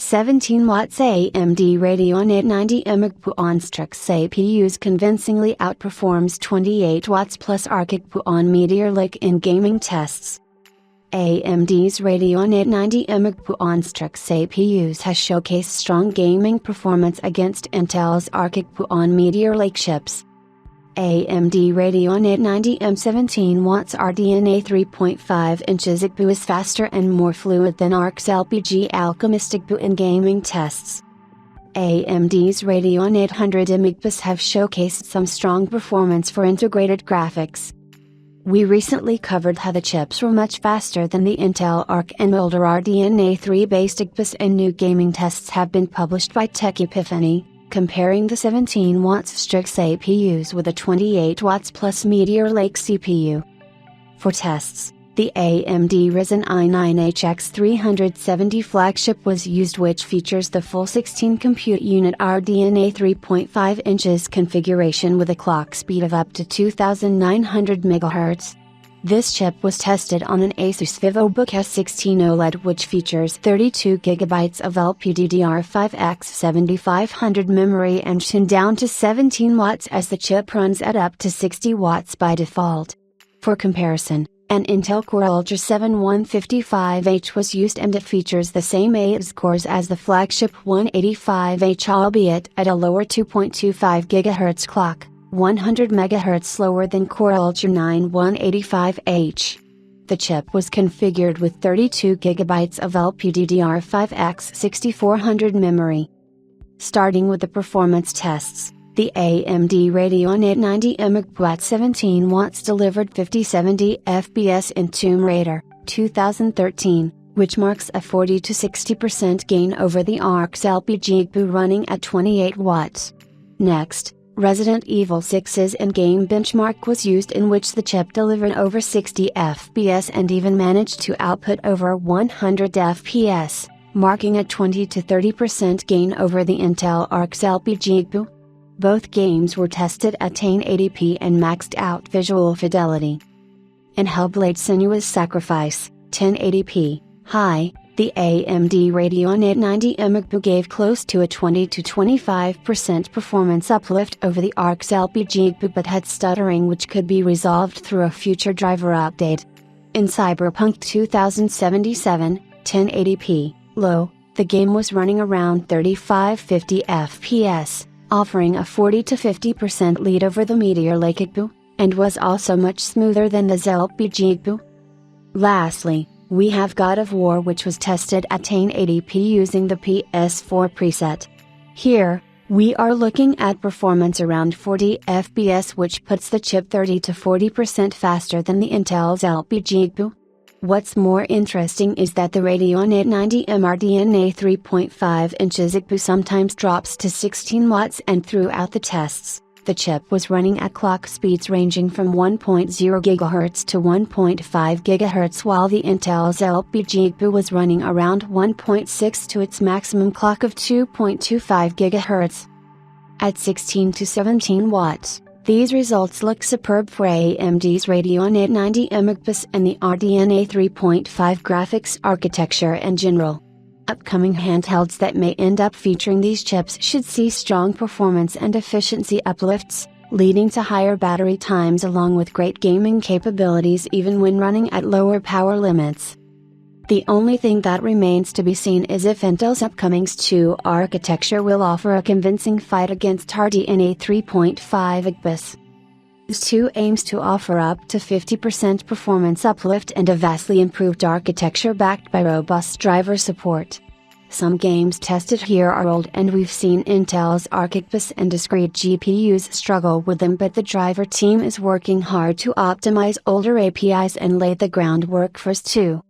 17 watts AMD Radeon 890 iGPU on Strix APUs convincingly outperforms 28 watts plus iGPU on Meteor Lake in gaming tests. AMD's Radeon 890 iGPU on Strix APUs has showcased strong gaming performance against Intel's iGPU on Meteor Lake chips. AMD Radeon 890 17 watts RDNA 3.5 inches iGPU is faster and more fluid than ARC's LPG Alchemist iGPU in gaming tests. AMD's Radeon 800 iGPUs have showcased some strong performance for integrated graphics. We recently covered how the chips were much faster than the Intel Arc and older RDNA 3 based iGPUs, and new gaming tests have been published by Tech Epiphany, comparing the 17 watts Strix APUs with a 28 watts plus Meteor Lake CPU. For tests, the AMD Ryzen i9 HX370 flagship was used, which features the full 16 compute unit RDNA 3.5 inches configuration with a clock speed of up to 2900 MHz. This chip was tested on an Asus VivoBook S16 OLED, which features 32GB of LPDDR5X 7500 memory and tuned down to 17 watts as the chip runs at up to 60 watts by default. For comparison, an Intel Core Ultra 7 155H was used, and it features the same APUs cores as the flagship 185H, albeit at a lower 2.25 GHz clock, 100 MHz slower than Core Ultra 9 185H. The chip was configured with 32GB of LPDDR5X 6400 memory. Starting with the performance tests, the AMD Radeon 890 iGPU at 17 watts delivered 5070 FPS in Tomb Raider 2013, which marks a 40 to 60% gain over the ARC's LPG iGPU running at 28 watts. Next, Resident Evil 6's in-game benchmark was used, in which the chip delivered over 60 FPS and even managed to output over 100 FPS, marking a 20 to 30% gain over the Intel Arc's LPG iGPU. Both games were tested at 1080p and maxed out visual fidelity. In Hellblade: Senua's Sacrifice, 1080p, high, the AMD Radeon 890 iGPU gave close to a 20 to 25% performance uplift over the ARC's LPG iGPU, but had stuttering, which could be resolved through a future driver update. In Cyberpunk 2077, 1080p, low, the game was running around 3550 FPS, offering a 40 to 50% lead over the Meteor Lake iGPU, and was also much smoother than the LPG iGPU. Lastly, we have God of War, which was tested at 1080p using the PS4 preset. Here, we are looking at performance around 40 FPS, which puts the chip 30 to 40% faster than the Intel's LPG iGPU. What's more interesting is that the Radeon 890 RDNA 3.5 inches iGPU sometimes drops to 16 watts, and throughout the tests, the chip was running at clock speeds ranging from 1.0 GHz to 1.5 GHz, while the Intel's LPG iGPU was running around 1.6 to its maximum clock of 2.25 GHz. At 16 to 17 watts, these results look superb for AMD's Radeon 890 iGPUs and the RDNA 3.5 graphics architecture in general. Upcoming handhelds that may end up featuring these chips should see strong performance and efficiency uplifts, leading to higher battery times along with great gaming capabilities even when running at lower power limits. The only thing that remains to be seen is if Intel's upcoming 2 architecture will offer a convincing fight against RDNA 3.5 iGPUs. S2 aims to offer up to 50% performance uplift and a vastly improved architecture backed by robust driver support. Some games tested here are old, and we've seen Intel's Arc iGPUs and discrete GPUs struggle with them, but the driver team is working hard to optimize older APIs and lay the groundwork for S2.